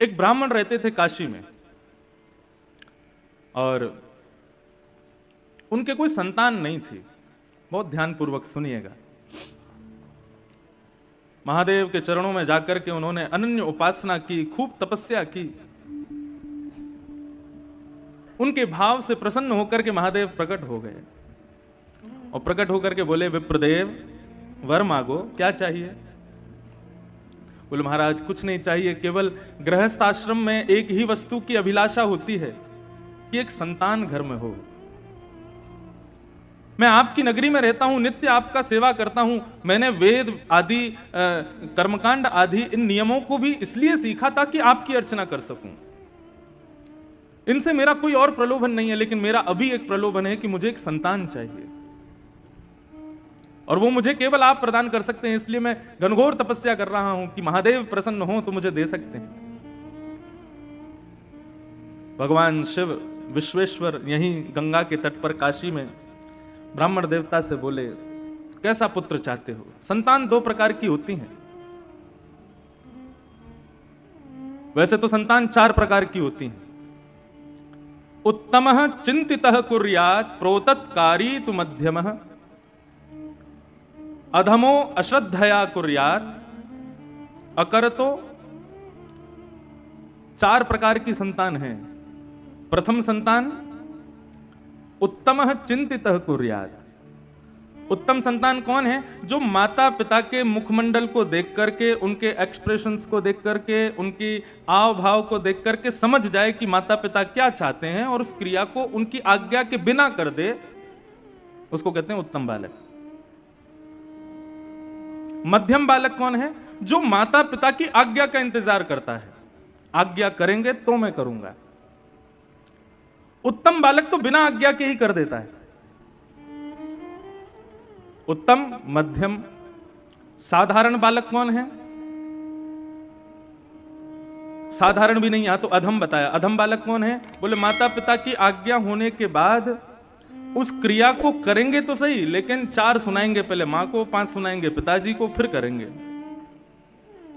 एक ब्राह्मण रहते थे काशी में और उनके कोई संतान नहीं थी। बहुत ध्यानपूर्वक सुनिएगा। महादेव के चरणों में जाकर के उन्होंने अनन्य उपासना की, खूब तपस्या की। उनके भाव से प्रसन्न होकर के महादेव प्रकट हो गए और प्रकट होकर के बोले, विप्रदेव वर मांगो, क्या चाहिए? बोले, महाराज कुछ नहीं चाहिए, केवल गृहस्थ आश्रम में एक ही वस्तु की अभिलाषा होती है कि एक संतान घर में हो। मैं आपकी नगरी में रहता हूं, नित्य आपका सेवा करता हूं। मैंने वेद आदि कर्मकांड आदि इन नियमों को भी इसलिए सीखा ताकि आपकी अर्चना कर सकूं। इनसे मेरा कोई और प्रलोभन नहीं है, लेकिन मेरा अभी एक प्रलोभन है कि मुझे एक संतान चाहिए और वो मुझे केवल आप प्रदान कर सकते हैं। इसलिए मैं घनघोर तपस्या कर रहा हूं कि महादेव प्रसन्न हो तो मुझे दे सकते हैं। भगवान शिव विश्वेश्वर यहीं गंगा के तट पर काशी में ब्राह्मण देवता से बोले, कैसा पुत्र चाहते हो? संतान दो प्रकार की होती हैं। वैसे तो संतान चार प्रकार की होती हैं। उत्तमः चिंतितः कुर्यात् प्रोतत्कारी तु मध्यमः अधमो अश्रद्धया कुर्यात् अकरतो। चार प्रकार की संतान है। प्रथम संतान उत्तमः चिंतितः कुर्यात्। उत्तम संतान कौन है? जो माता पिता के मुखमंडल को देख करके, उनके एक्सप्रेशंस को देख करके, उनकी आव भाव को देख करके समझ जाए कि माता पिता क्या चाहते हैं और उस क्रिया को उनकी आज्ञा के बिना कर दे, उसको कहते हैं उत्तम बालक। मध्यम बालक कौन है? जो माता पिता की आज्ञा का इंतजार करता है, आज्ञा करेंगे तो मैं करूंगा। उत्तम बालक तो बिना आज्ञा के ही कर देता है। उत्तम, मध्यम, साधारण बालक कौन है? साधारण भी नहीं, यहां तो अधम बताया। अधम बालक कौन है? बोले, माता पिता की आज्ञा होने के बाद उस क्रिया को करेंगे तो सही, लेकिन 4 सुनाएंगे, पहले मां को, 5 सुनाएंगे पिताजी को, फिर करेंगे।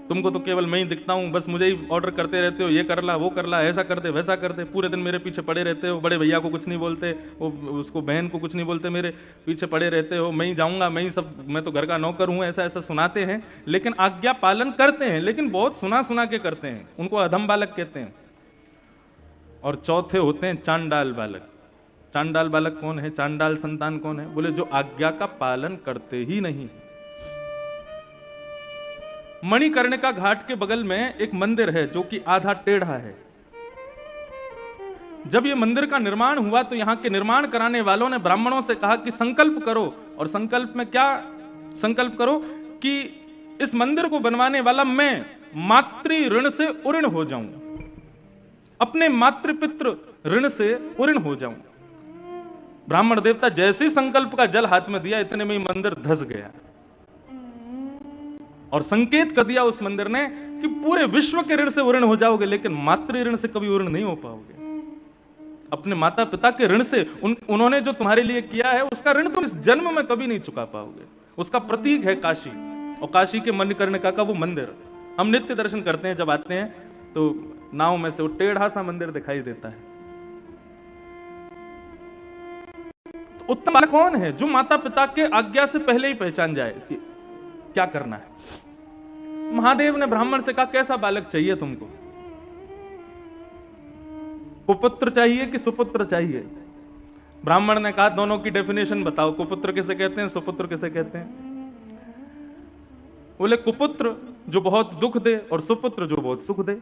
तुमको तो केवल मैं ही दिखता हूं, बस मुझे ही ऑर्डर करते रहते हो, ये कर ला, वो कर ला, ऐसा कर दे, वैसा कर दे। पूरे दिन मेरे पीछे पड़े रहते हो। बड़े भैया को कुछ नहीं बोलते, वो उसको बहन को कुछ नहीं बोलते, मेरे पीछे पड़े रहते हो। मैं ही जाऊंगा, मैं ही सब, मैं तो घर का नौकर हूं, ऐसा ऐसा सुनाते हैं। लेकिन आज्ञा पालन करते हैं, लेकिन बहुत सुना सुना के करते हैं। उनको अधम बालक कहते हैं। और चौथे होते हैं चांडाल बालक। चांडाल बालक कौन है? चांडाल संतान कौन है? बोले, जो आज्ञा का पालन करते ही नहीं। मणिकर्णिका घाट के बगल में एक मंदिर है जो कि आधा टेढ़ा है। जब ये मंदिर का निर्माण हुआ तो यहां के निर्माण कराने वालों ने ब्राह्मणों से कहा कि संकल्प करो। और संकल्प में क्या संकल्प करो? कि इस मंदिर को बनवाने वाला मैं मातृ ऋण से उऋण हो जाऊं, अपने मातृपितृ ऋण से उऋण हो जाऊं। ब्राह्मण देवता जैसे संकल्प का जल हाथ में दिया, इतने में ही मंदिर धस गया और संकेत कर दिया उस मंदिर ने कि पूरे विश्व के ऋण से उऋण हो जाओगे, लेकिन मातृ ऋण से कभी उऋण नहीं हो पाओगे। अपने माता पिता के ऋण से, उन्होंने जो तुम्हारे लिए किया है उसका ऋण तुम इस जन्म में कभी नहीं चुका पाओगे। उसका प्रतीक है काशी, और काशी के मणिकर्णिका का वो मंदिर हम नित्य दर्शन करते हैं। जब आते हैं तो नाव में से वो टेढ़ा सा मंदिर दिखाई देता है। तो उत्तम बालक कौन है? जो माता पिता के आज्ञा से पहले ही पहचान जाए कि क्या करना है। महादेव ने ब्राह्मण से कहा, कैसा बालक चाहिए तुमको? कुपुत्र चाहिए कि सुपुत्र चाहिए? ब्राह्मण ने कहा, दोनों की डेफिनेशन बताओ, कुपुत्र किसे कहते हैं, सुपुत्र किसे कहते हैं? बोले, कुपुत्र जो बहुत दुख दे और सुपुत्र जो बहुत सुख दे।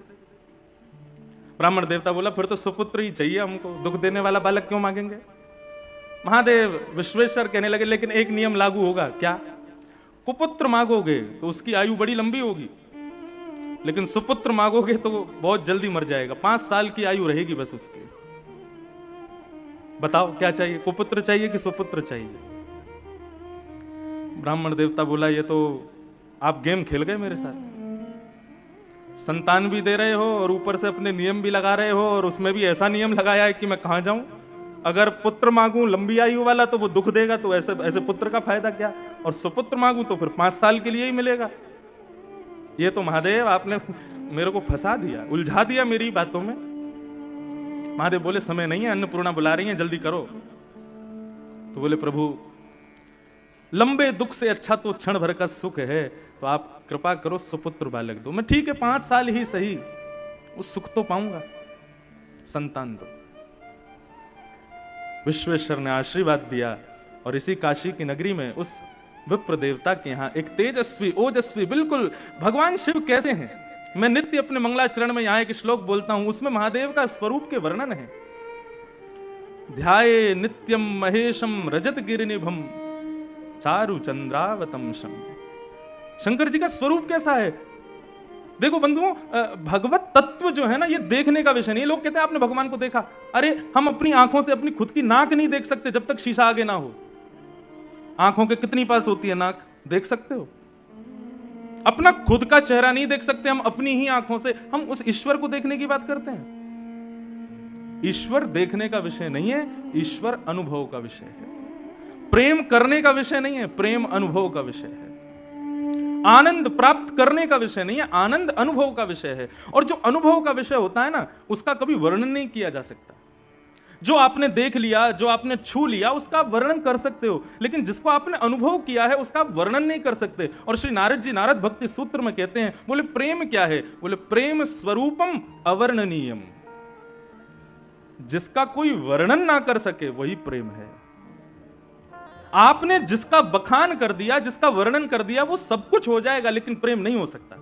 ब्राह्मण देवता बोला, फिर तो सुपुत्र ही चाहिए हमको, दुख देने वाला बालक क्यों मांगेंगे? महादेव विश्वेश्वर कहने लगे, लेकिन एक नियम लागू होगा। क्या? कुपुत्र मांगोगे तो उसकी आयु बड़ी लंबी होगी, लेकिन सुपुत्र मांगोगे तो बहुत जल्दी मर जाएगा। 5 साल की आयु रहेगी बस उसकी। बताओ क्या चाहिए, कुपुत्र चाहिए कि सुपुत्र चाहिए? ब्राह्मण देवता बोला, ये तो आप गेम खेल गए मेरे साथ। संतान भी दे रहे हो और ऊपर से अपने नियम भी लगा रहे हो, और उसमें भी ऐसा नियम लगाया है कि मैं कहां जाऊं। अगर पुत्र मांगूं लंबी आयु वाला तो वो दुख देगा, तो ऐसे ऐसे पुत्र का फायदा क्या? और सुपुत्र मांगूं तो फिर 5 साल के लिए ही मिलेगा। ये तो महादेव आपने मेरे को फंसा दिया, उलझा दिया मेरी बातों में। महादेव बोले समय नहीं है, अन्नपूर्णा बुला रही है, जल्दी करो। तो बोले प्रभु लंबे दुख से अच्छा तो क्षण भर का सुख है, तो आप कृपा करो सुपुत्र बालक दो। मैं ठीक है 5 साल ही सही, उस सुख तो पाऊंगा, संतान दो। विश्वेश्वर ने आशीर्वाद दिया और इसी काशी की नगरी में उस विप्र देवता के यहां एक तेजस्वी ओजस्वी, बिल्कुल भगवान शिव कैसे हैं, मैं नित्य अपने मंगलाचरण में यहां एक श्लोक बोलता हूं, उसमें महादेव का स्वरूप के वर्णन है। ध्याये नित्यम महेशम रजत गिरिनिभम चारु चंद्रावतंशम। शंकर जी का स्वरूप कैसा है? देखो बंधुओं, भगवत तत्व जो है ना, ये देखने का विषय नहीं। लोग कहते हैं आपने भगवान को देखा, अरे हम अपनी आंखों से अपनी खुद की नाक नहीं देख सकते जब तक शीशा आगे ना हो। आंखों के कितनी पास होती है नाक, देख सकते हो? अपना खुद का चेहरा नहीं देख सकते हम अपनी ही आंखों से, हम उस ईश्वर को देखने की बात करते हैं। ईश्वर देखने का विषय नहीं है, ईश्वर अनुभव का विषय है। प्रेम करने का विषय नहीं है, प्रेम अनुभव का विषय है। आनंद प्राप्त करने का विषय नहीं है, आनंद अनुभव का विषय है। और जो अनुभव का विषय होता है ना, उसका कभी वर्णन नहीं किया जा सकता। जो आपने देख लिया, जो आपने छू लिया, उसका आप वर्णन कर सकते हो, लेकिन जिसको आपने अनुभव किया है उसका आप वर्णन नहीं कर सकते। और श्री नारद जी नारद भक्ति सूत्र में कहते हैं, बोले प्रेम क्या है? बोले प्रेम स्वरूपम अवर्णनीयम। जिसका कोई वर्णन ना कर सके वही प्रेम है। आपने जिसका बखान कर दिया, जिसका वर्णन कर दिया, वो सब कुछ हो जाएगा, लेकिन प्रेम नहीं हो सकता,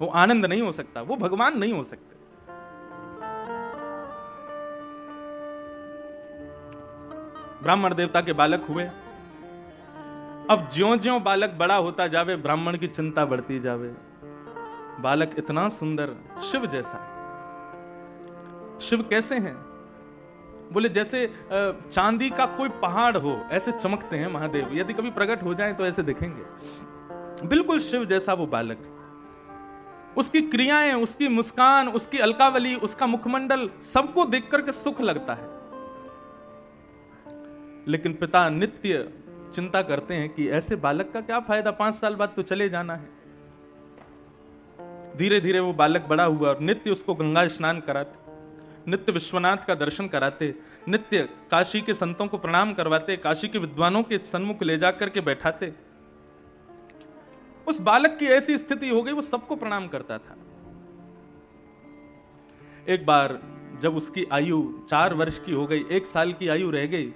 वो आनंद नहीं हो सकता, वो भगवान नहीं हो सकते। ब्राह्मण देवता के बालक हुए। अब ज्यों-ज्यों बालक बड़ा होता जावे, ब्राह्मण की चिंता बढ़ती जावे। बालक इतना सुंदर, शिव जैसा। शिव कैसे हैं? बोले जैसे चांदी का कोई पहाड़ हो, ऐसे चमकते हैं महादेव। यदि कभी प्रकट हो जाए तो ऐसे दिखेंगे, बिल्कुल शिव जैसा वो बालक। उसकी क्रियाएं, उसकी मुस्कान, उसकी अलकावली, उसका मुखमंडल, सबको देख करके सुख लगता है। लेकिन पिता नित्य चिंता करते हैं कि ऐसे बालक का क्या फायदा, 5 साल बाद तो चले जाना है। धीरे धीरे वो बालक बड़ा हुआ और नित्य उसको गंगा स्नान कराते, नित्य विश्वनाथ का दर्शन कराते, नित्य काशी के संतों को प्रणाम करवाते, काशी के विद्वानों के सन्मुख ले जाकर के बैठाते। उस बालक की ऐसी स्थिति हो गई, वो सबको प्रणाम करता था। एक बार जब उसकी आयु 4 वर्ष की हो गई, 1 साल की आयु रह गई,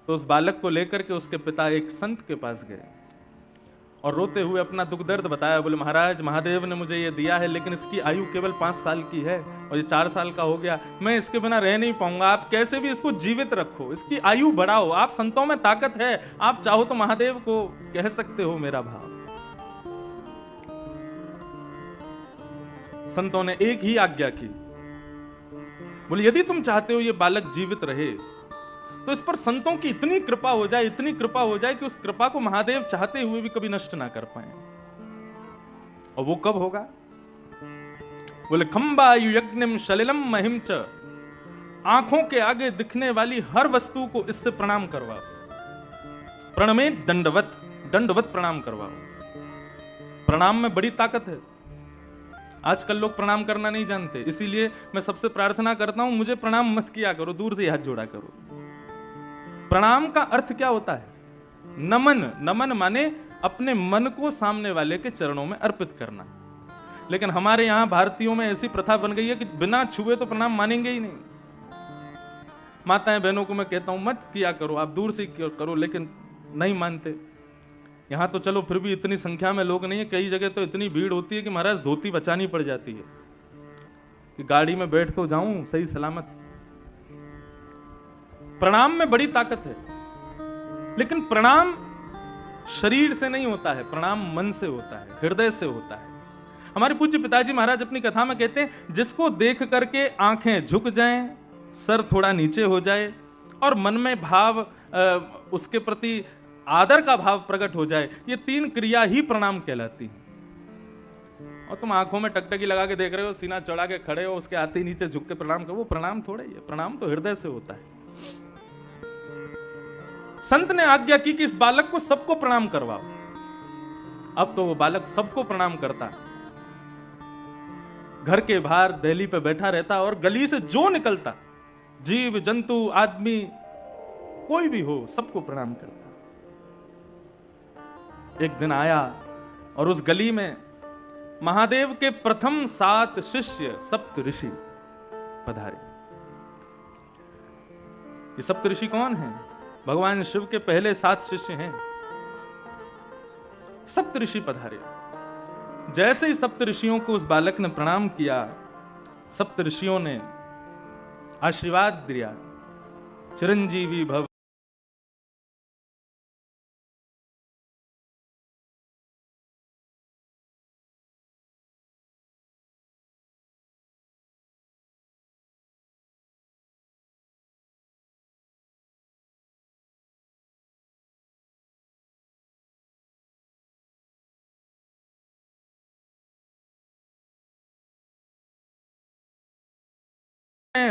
तो उस बालक को लेकर के उसके पिता एक संत के पास गए और रोते हुए अपना दुख दर्द बताया। बोले महाराज, महादेव ने मुझे ये दिया है, लेकिन इसकी आयु केवल 5 साल की है और ये 4 साल का हो गया, मैं इसके बिना रह नहीं पाऊंगा। आप कैसे भी इसको जीवित रखो, इसकी आयु बढ़ाओ। आप संतों में ताकत है, आप चाहो तो महादेव को कह सकते हो मेरा भाव। संतों ने एक ही आज्ञा की, बोले यदि तुम चाहते हो ये बालक जीवित रहे, तो इस पर संतों की इतनी कृपा हो जाए, इतनी कृपा हो जाए कि उस कृपा को महादेव चाहते हुए भी कभी नष्ट ना कर पाए। और वो कब होगा? बोले खंबायु यज्ञम सलिलम महिम च। आंखों के आगे दिखने वाली हर वस्तु को इससे प्रणाम करवाओ। प्रणमे दंडवत, दंडवत प्रणाम करवाओ। प्रणाम में बड़ी ताकत है। आजकल लोग प्रणाम करना नहीं जानते, इसीलिए मैं सबसे प्रार्थना करता हूं, मुझे प्रणाम मत किया करो, दूर से हाथ जोड़ा करो। प्रणाम का अर्थ क्या होता है? नमन। नमन माने अपने मन को सामने वाले के चरणों में अर्पित करना। लेकिन हमारे यहां भारतीयों में ऐसी प्रथा बन गई है कि बिना छुए तो प्रणाम मानेंगे ही नहीं। माताएं बहनों को मैं कहता हूं मत किया करो, आप दूर से करो, लेकिन नहीं मानते। यहां तो चलो फिर भी इतनी संख्या में लोग नहीं है, कई जगह तो इतनी भीड़ होती है कि महाराज धोती बचानी पड़ जाती है कि गाड़ी में बैठ तो जाऊं सही सलामत। प्रणाम में बड़ी ताकत है, लेकिन प्रणाम शरीर से नहीं होता है, प्रणाम मन से होता है, हृदय से होता है। हमारे पूज्य पिताजी महाराज अपनी कथा में कहते हैं, जिसको देख करके आंखें झुक जाएं, सर थोड़ा नीचे हो जाए और मन में भाव, उसके प्रति आदर का भाव प्रकट हो जाए, ये 3 क्रिया ही प्रणाम कहलाती है। और तुम आंखों में टकटकी लगा के देख रहे हो, सीना चढ़ा के खड़े हो, उसके आते नीचे झुक के प्रणाम करो, वो प्रणाम थोड़ा ही है। प्रणाम तो हृदय से होता है। संत ने आज्ञा की कि इस बालक को सबको प्रणाम करवाओ। अब तो वो बालक सबको प्रणाम करता, घर के बाहर दहली पे बैठा रहता और गली से जो निकलता, जीव जंतु आदमी कोई भी हो, सबको प्रणाम करता। एक दिन आया और उस गली में महादेव के प्रथम 7 शिष्य सप्त ऋषि पधारे। ये सप्त ऋषि कौन हैं? भगवान शिव के पहले 7 शिष्य हैं। सप्त ऋषि पधारे। जैसे ही सप्त ऋषियों को उस बालक ने प्रणाम किया, सप्त ऋषियों ने आशीर्वाद दिया, चिरंजीवी भव।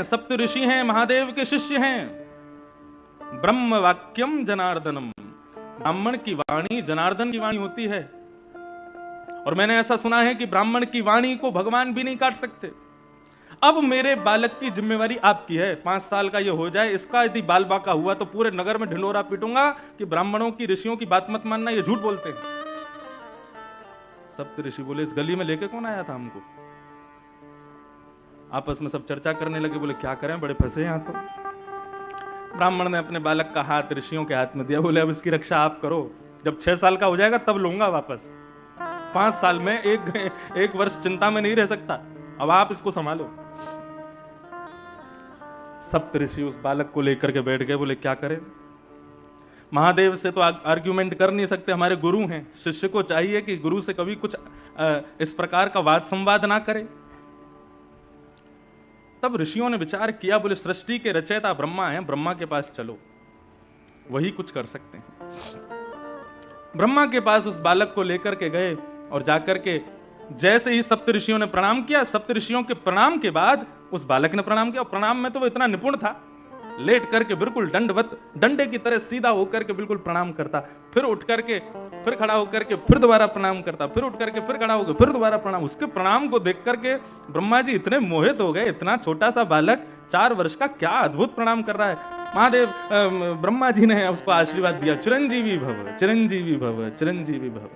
सप्त ऋषि हैं, महादेव के शिष्य हैं। ब्रह्म वाक्यम जनार्दनम, ब्राह्मण की वाणी जनार्दन की वाणी होती है। और मैंने ऐसा सुना है कि ब्राह्मण की वाणी को भगवान भी नहीं काट सकते। अब मेरे बालक की जिम्मेवारी आपकी है, 5 साल का ये हो जाए, इसका यदि बाल बाका हुआ तो पूरे नगर में ढिंडोरा पीटूंगा कि ब्राह्मणों की ऋषियों की बात मत मानना, ये झूठ बोलते हैं। सप्त ऋषि बोले, इस गली में लेके कौन आया था हमको? आपस में सब चर्चा करने लगे, बोले क्या करें, बड़े फंसे यहां तो। ब्राह्मण ने अपने बालक का हाथ ऋषियों के हाथ में दिया, बोले अब इसकी रक्षा आप करो, जब 6 साल का हो जाएगा तब लूंगा वापस। 5 साल में एक वर्ष चिंता में नहीं रह सकता, अब आप इसको संभालो। सप्त ऋषि उस बालक को लेकर के बैठ गए, बोले क्या करें। महादेव से तो आर्ग्यूमेंट कर नहीं सकते, हमारे गुरु हैं, शिष्य को चाहिए कि गुरु से कभी कुछ इस प्रकार का वाद संवाद ना करे। तब ऋषियों ने विचार किया, बोले सृष्टि के रचयिता ब्रह्मा हैं, ब्रह्मा के पास चलो, वही कुछ कर सकते हैं। ब्रह्मा के पास उस बालक को लेकर के गए और जाकर के जैसे ही सप्त ऋषियों ने प्रणाम किया, सप्त ऋषियों के प्रणाम के बाद उस बालक ने प्रणाम किया। और प्रणाम में तो वो इतना निपुण था, लेट करके बिल्कुल दंडवत, डंडे की तरह सीधा होकर के बिल्कुल प्रणाम करता, फिर उठ करके फिर खड़ा होकर के फिर दोबारा प्रणाम करता, फिर उठ करके फिर खड़ा होकर फिर दोबारा प्रणाम। उसके प्रणाम को देख करके ब्रह्मा जी इतने मोहित हो गए, इतना छोटा सा बालक 4 वर्ष का क्या अद्भुत प्रणाम कर रहा है। महादेव ब्रह्मा जी ने उसको आशीर्वाद दिया, चिरंजीवी भव, चिरंजीवी भव, चिरंजीवी भव।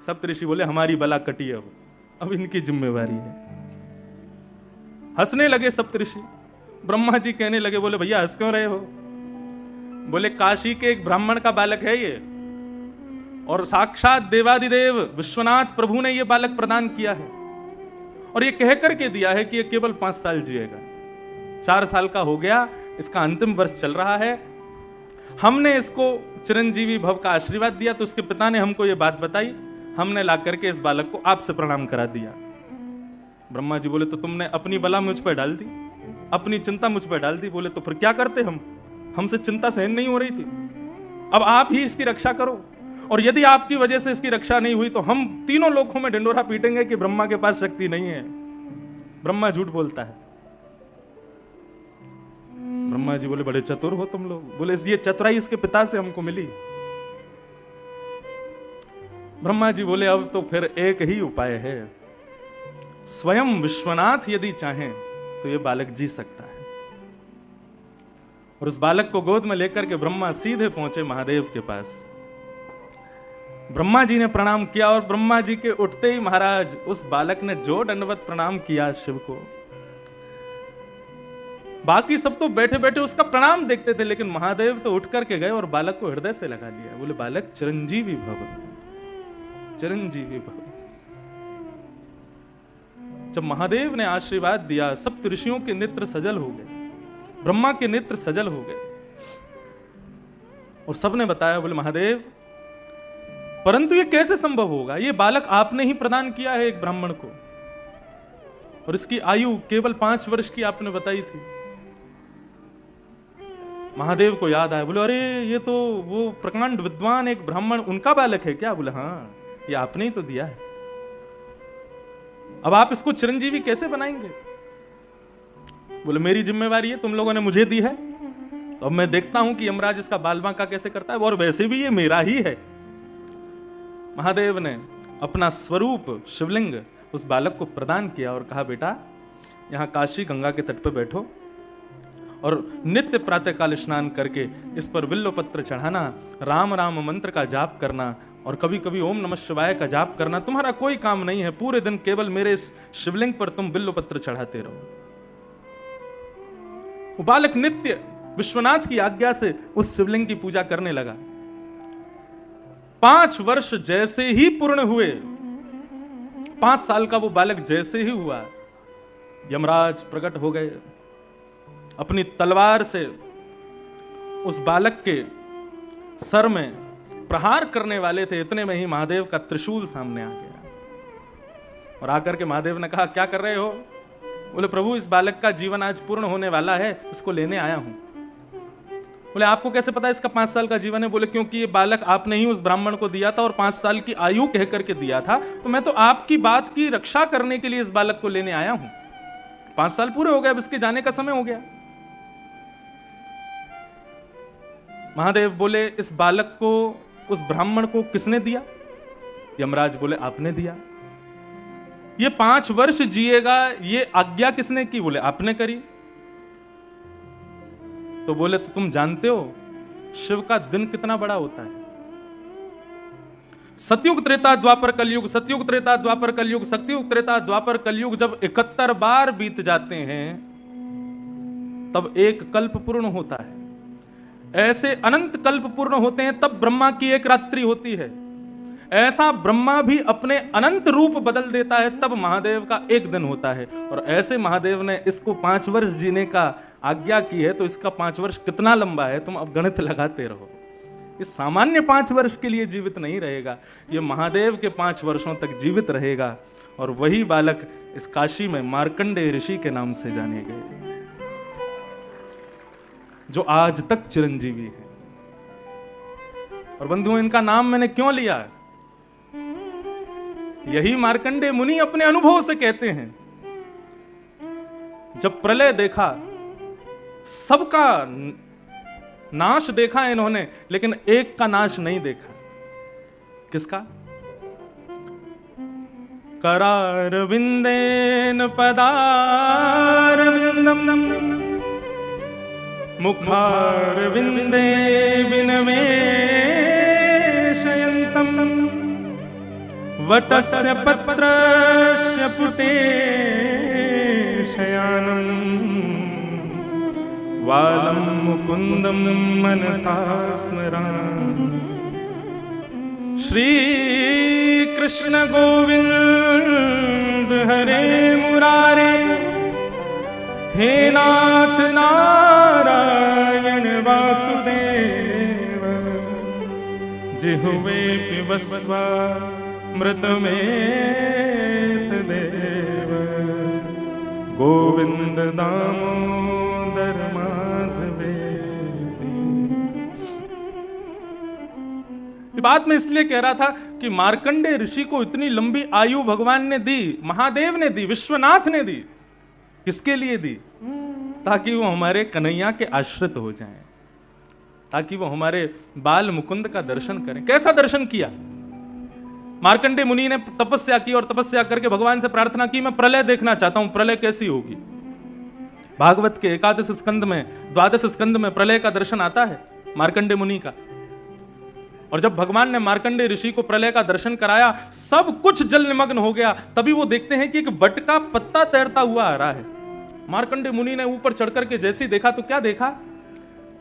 सप्तऋषि बोले हमारी बला कटी, अब इनकी जिम्मेवारी है। हंसने लगे सप्तऋषि। ब्रह्मा जी कहने लगे, बोले भैया हंस क्यों रहे हो? बोले काशी के एक ब्राह्मण का बालक है ये, और साक्षात देवादिदेव विश्वनाथ प्रभु ने ये बालक प्रदान किया है, और ये कह करके दिया है कि ये केवल 5 साल जिएगा। 4 साल का हो गया, इसका अंतिम वर्ष चल रहा है। हमने इसको चिरंजीवी भव का आशीर्वाद दिया, तो उसके पिता ने हमको ये बात बताई, हमने ला करके इस बालक को आपसे प्रणाम करा दिया। ब्रह्मा जी बोले तो तुमने अपनी बला मुझ पर डाल दी, अपनी चिंता मुझ पर डाल दी। बोले तो फिर क्या करते हम, हमसे चिंता सहन नहीं हो रही थी, अब आप ही इसकी रक्षा करो, और यदि आपकी वजह से इसकी रक्षा नहीं हुई तो हम तीनों लोकों में ढिंडोरा पीटेंगे कि ब्रह्मा के पास शक्ति नहीं है, ब्रह्मा झूठ बोलता है। ब्रह्मा जी बोले बड़े चतुर हो तुम लोग। बोले ये चतुराई इसके पिता से हमको मिली। ब्रह्मा जी बोले अब तो फिर एक ही उपाय है, स्वयं विश्वनाथ यदि चाहें तो ये बालक जी सकता है। और उस बालक को गोद में लेकर के ब्रह्मा सीधे पहुंचे महादेव के पास। ब्रह्मा जी ने प्रणाम किया, और ब्रह्मा जी के उठते ही महाराज उस बालक ने जो दंडवत प्रणाम किया शिव को, बाकी सब तो बैठे बैठे उसका प्रणाम देखते थे, लेकिन महादेव तो उठ करके गए और बालक को हृदय से लगा लिया। बोले बालक चिरंजीवी भव, चिरंजीवी भव। जब महादेव ने आशीर्वाद दिया, सप्त ऋषियों के नेत्र सजल हो गए, ब्रह्मा के नेत्र सजल हो गए, और सबने बताया, बोले महादेव परंतु ये कैसे संभव होगा, ये बालक आपने ही प्रदान किया है एक ब्राह्मण को, और इसकी आयु केवल 5 वर्ष की आपने बताई थी। महादेव को याद आया, बोले अरे ये तो वो प्रकांड विद्वान एक ब्राह्मण, उनका बालक है क्या? बोले हाँ, ये आपने ही तो दिया है, अब आप इसको चिरंजीवी कैसे बनाएंगे? बोले मेरी जिम्मेवारी है, तुम लोगों ने मुझे दी है, तो अब मैं देखता हूं कि यमराज इसका बाल बांका कैसे करता है, और वैसे भी ये मेरा ही है। महादेव ने अपना स्वरूप शिवलिंग उस बालक को प्रदान किया और कहा, बेटा यहां काशी गंगा के तट पर बैठो और नित्य प्रातःकाल स्नान करके इस पर बिल्व पत्र चढ़ाना, राम राम मंत्र का जाप करना और कभी कभी ओम नमः शिवाय का जाप करना। तुम्हारा कोई काम नहीं है, पूरे दिन केवल मेरे इस शिवलिंग पर तुम बिल्व पत्र चढ़ाते रहो। वो बालक नित्य विश्वनाथ की आज्ञा से उस शिवलिंग की पूजा करने लगा। 5 वर्ष जैसे ही पूर्ण हुए, 5 साल का वो बालक जैसे ही हुआ, यमराज प्रकट हो गए, अपनी तलवार से उस बालक के सर में प्रहार करने वाले थे। इतने में ही महादेव का त्रिशूल सामने आ गया और आकर के महादेव ने कहा, क्या कर रहे हो? बोले, प्रभु इस बालक का जीवन आज पूर्ण होने वाला है, इसको लेने आया हूं। बोले, आपको कैसे पता इसका 5 साल का जीवन है? बोले, क्योंकि ये बालक आपने ही उस ब्राह्मण को दिया था और 5 साल की आयु कह करके दिया था, तो मैं तो आपकी बात की रक्षा करने के लिए इस बालक को लेने आया हूं। 5 साल पूरे हो गए, अब इसके जाने का समय हो गया। महादेव बोले, इस बालक को उस ब्राह्मण को किसने दिया? यमराज बोले, आपने दिया। ये 5 वर्ष जिएगा, ये आज्ञा किसने की? बोले, आपने करी। तो बोले, तो तुम जानते हो शिव का दिन कितना बड़ा होता है? सतयुग त्रेता द्वापर कलयुग, सतयुग त्रेता द्वापर कलयुग, सतयुग त्रेता द्वापर कलयुग जब 71 बार बीत जाते हैं तब एक कल्प पूर्ण होता है। ऐसे अनंत कल्प पूर्ण होते हैं तब ब्रह्मा की एक रात्रि होती है। ऐसा ब्रह्मा भी अपने अनंत रूप बदल देता है तब महादेव का एक दिन होता है। और ऐसे महादेव ने इसको 5 वर्ष जीने का आज्ञा की है, तो इसका 5 वर्ष कितना लंबा है तुम अब गणित लगाते रहो। इस सामान्य 5 वर्ष के लिए जीवित नहीं रहेगा, ये महादेव के 5 वर्षों तक जीवित रहेगा। और वही बालक इस काशी में मार्कंडेय ऋषि के नाम से जाने गए, जो आज तक चिरंजीवी है। और बंधुओं, इनका नाम मैंने क्यों लिया है? यही मार्कंडेय मुनि अपने अनुभव से कहते हैं। जब प्रलय देखा, सबका नाश देखा इन्होंने, लेकिन एक का नाश नहीं देखा। किसका? करारविंदेन पदारविंदम मुखारविंदे विनवेशयन्तम वटस्य पत्रस्य पुटे शयानम् वालं मुकुंदम मनसा स्मरामि। श्री कृष्ण गोविंद हरे मुरारे, हे नाथ नारायण वासुदेव, जिह्वे पिबस्वा मृतमेत देव, गोविंद दामोदर माधवे। ये बात मैं इसलिए कह रहा था कि मार्कंडेय ऋषि को इतनी लंबी आयु भगवान ने दी, महादेव ने दी, विश्वनाथ ने दी। किसके लिए दी? ताकि वो हमारे कन्हैया के आश्रित हो जाएं, ताकि वो हमारे बाल मुकुंद का दर्शन करें। कैसा दर्शन किया? मार्कंडेय मुनि ने तपस्या की और तपस्या करके भगवान से प्रार्थना की, मैं प्रलय देखना चाहता हूं, प्रलय कैसी होगी। भागवत के 11 स्कंद में, 12 स्कंद में प्रलय का दर्शन आता है मार्कंडेय मुनि का। और जब भगवान ने मार्कंडेय ऋषि को प्रलय का दर्शन कराया, सब कुछ जल निमग्न हो गया। तभी वो देखते हैं कि एक बट का पत्ता तैरता हुआ आ रहा है। मार्कंडेय मुनि ने ऊपर चढ़ करके जैसे ही देखा तो क्या देखा?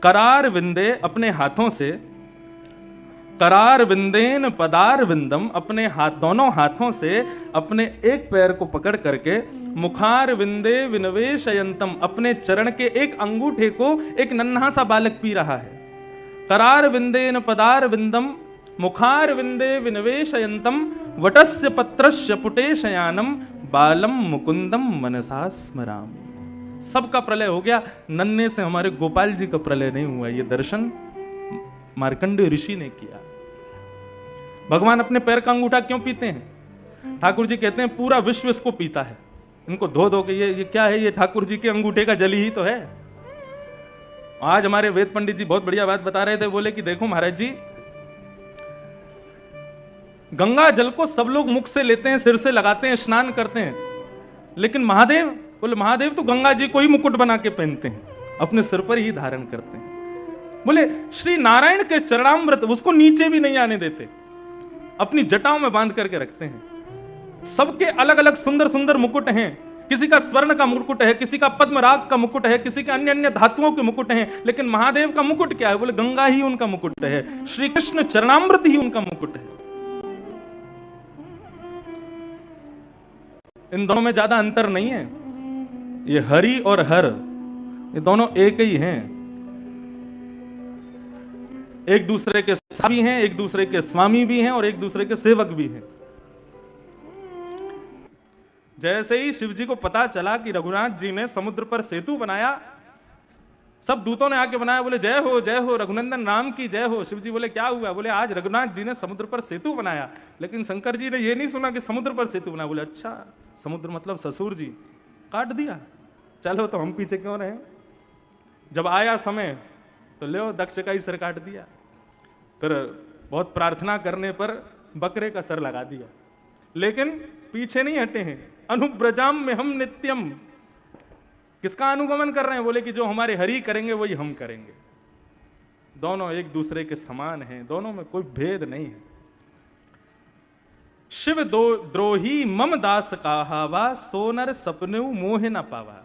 करार विंदे, अपने हाथों से, करार विंदेन पदार विंदम, अपने हाथ, दोनों हाथों से अपने एक पैर को पकड़ करके, मुखार विंदे विनवेशयंतम, अपने चरण के एक अंगूठे को एक नन्हा सा बालक पी रहा है। करार विंदेन पदार विंदम मुखार विंदे विनवेशयंतम वटस्य पत्रस्य पुटे शयानम बालम मुकुंदम मनसा स्मरामि। सबका प्रलय हो गया, नन्हे से हमारे गोपाल जी का प्रलय नहीं हुआ। ये दर्शन मार्कंडेय ऋषि ने किया। भगवान अपने पैर का अंगूठा क्यों पीते हैं? ठाकुर जी कहते हैं पूरा विश्व इसको पीता है। इनको धो धो के ये क्या है? ये ठाकुर जी के अंगूठे का जल ही तो है। आज हमारे वेद पंडित जी बहुत बढ़िया बात बता रहे थे। बोले कि देखो महाराज जी, गंगा जल को सब लोग मुख से लेते हैं, सिर से लगाते हैं, स्नान करते हैं, लेकिन महादेव, बोले महादेव तो गंगा जी को ही मुकुट बना के पहनते हैं, अपने सिर पर ही धारण करते हैं। बोले श्री नारायण के चरणामृत उसको नीचे भी नहीं आने देते, अपनी जटाओं में बांध करके रखते हैं। सबके अलग अलग सुंदर सुंदर मुकुट हैं, किसी का स्वर्ण का मुकुट है, किसी का पद्मराग का मुकुट है, किसी के अन्य अन्य धातुओं के मुकुट हैं, लेकिन महादेव का मुकुट क्या है? बोले गंगा ही उनका मुकुट है, श्री कृष्ण चरणामृत ही उनका मुकुट है। इन दोनों में ज्यादा अंतर नहीं है, ये हरि और हर, ये दोनों एक ही हैं, एक दूसरे के साथी हैं, एक दूसरे के स्वामी भी हैं और एक दूसरे के सेवक भी हैं। जैसे ही शिव जी को पता चला कि रघुनाथ जी ने समुद्र पर सेतु बनाया, सब दूतों ने आके बनाया, बोले जय हो रघुनंदन राम की जय हो। शिव जी बोले क्या हुआ? बोले आज रघुनाथ जी ने समुद्र पर सेतु बनाया। लेकिन शंकर जी ने ये नहीं सुना कि समुद्र पर सेतु बनाया। बोले अच्छा, समुद्र मतलब ससुर जी, काट दिया, चलो तो हम पीछे क्यों रहे। जब आया समय तो ले दक्ष का ही सर काट दिया, फिर बहुत प्रार्थना करने पर बकरे का सर लगा दिया, लेकिन पीछे नहीं हटे हैं। अनुब्रजाम में हम नित्यम, किसका अनुगमन कर रहे हैं? बोले कि जो हमारे हरि करेंगे वही हम करेंगे। दोनों एक दूसरे के समान हैं, दोनों में कोई भेद नहीं है। शिव दो द्रोही मम दास कहावा, सोनर सपने मोह न पावा।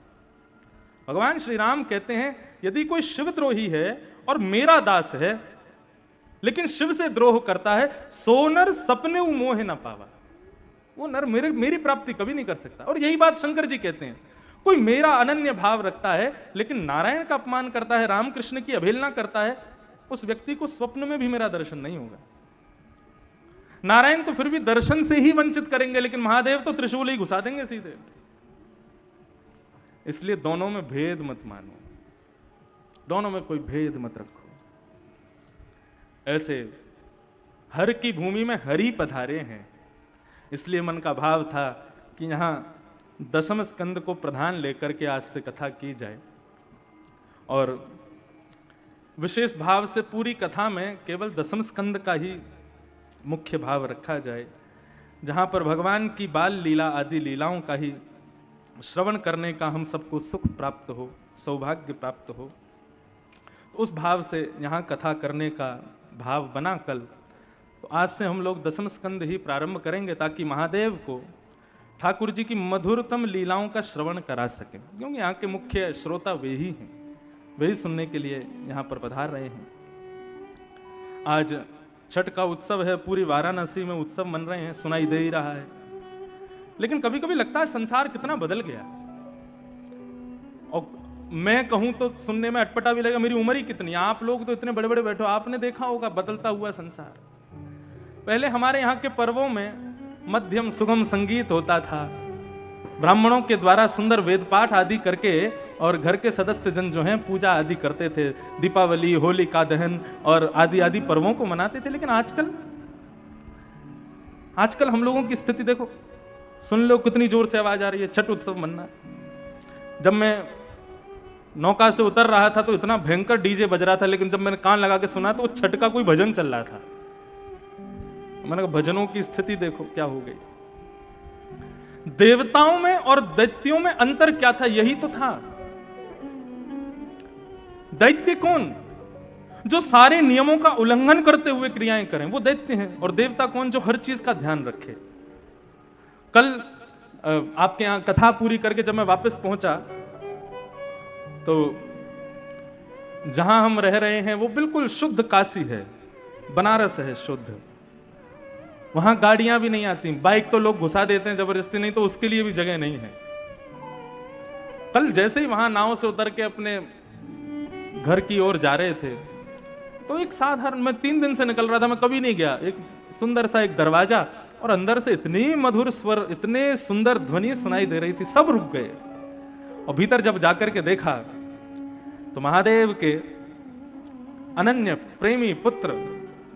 भगवान श्री राम कहते हैं यदि कोई शिव द्रोही है और मेरा दास है, लेकिन शिव से द्रोह करता है, सोनर सपने मोह न पावा, वो नर मेरी प्राप्ति कभी नहीं कर सकता। और यही बात शंकर जी कहते हैं, कोई मेरा अनन्य भाव रखता है लेकिन नारायण का अपमान करता है, रामकृष्ण की अवहेलना करता है, उस व्यक्ति को स्वप्न में भी मेरा दर्शन नहीं होगा। नारायण तो फिर भी दर्शन से ही वंचित करेंगे, लेकिन महादेव तो त्रिशूल ही घुसा देंगे सीधे। इसलिए दोनों में भेद मत मानो, दोनों में कोई भेद मत रखो। ऐसे हर की भूमि में हरि पधारे हैं, इसलिए मन का भाव था कि यहां दशम स्कंद को प्रधान लेकर के आज से कथा की जाए, और विशेष भाव से पूरी कथा में केवल दशम स्कंद का ही मुख्य भाव रखा जाए, जहां पर भगवान की बाल लीला आदि लीलाओं का ही श्रवण करने का हम सबको सुख प्राप्त हो, सौभाग्य प्राप्त हो। उस भाव से यहाँ कथा करने का भाव बना कल, तो आज से हम लोग दशम स्कंद ही प्रारंभ करेंगे, ताकि महादेव को ठाकुर जी की मधुरतम लीलाओं का श्रवण करा सकें, क्योंकि यहाँ के मुख्य श्रोता वे ही हैं, वे ही सुनने के लिए यहाँ पर पधार रहे हैं। आज छठ का उत्सव है, पूरी वाराणसी में उत्सव मन रहे हैं, सुनाई दे ही रहा है। लेकिन कभी कभी लगता है संसार कितना बदल गया, और मैं कहूं तो सुनने में अटपटा भी लगेगा, मेरी उम्र ही कितनी, आप लोग तो इतने बड़े बड़े बैठो, आपने देखा होगा बदलता हुआ संसार। पहले हमारे यहाँ के पर्वों में मध्यम सुगम संगीत होता था, ब्राह्मणों के द्वारा सुंदर वेद पाठ आदि करके, और घर के सदस्य जन जो हैं पूजा आदि करते थे, दीपावली, होलिका दहन और आदि आदि पर्वों को मनाते थे। लेकिन आजकल हम लोगों की स्थिति देखो, सुन लो कितनी जोर से आवाज आ रही है, छठ उत्सव मनना। जब मैं नौका से उतर रहा था तो इतना भयंकर डीजे बज रहा था, लेकिन जब मैंने कान लगा के सुना तो छठ का कोई भजन चल रहा था। मैंने कहा भजनों की स्थिति देखो क्या हो गई। देवताओं में और दैत्यों में अंतर क्या था? यही तो था। दैत्य कौन? जो सारे नियमों का उल्लंघन करते हुए क्रियाएं करें, वो दैत्य हैं। और देवता कौन? जो हर चीज का ध्यान रखे। कल आपके यहां कथा पूरी करके जब मैं वापस पहुंचा, तो जहां हम रह रहे हैं वो बिल्कुल शुद्ध काशी है, बनारस है शुद्ध। वहां गाड़ियां भी नहीं आती, बाइक तो लोग घुसा देते हैं जबरदस्ती, नहीं तो उसके लिए भी जगह नहीं है। कल जैसे ही वहां नाव से उतर के अपने घर की ओर जा रहे थे, तो एक साधारण, मैं 3 दिन से निकल रहा था, मैं कभी नहीं गया, एक सुंदर सा एक दरवाजा, और अंदर से इतनी मधुर स्वर, इतने सुंदर ध्वनि सुनाई दे रही थी, सब रुक गए। और भीतर जब जाकर के देखा तो महादेव के अनन्य प्रेमी पुत्र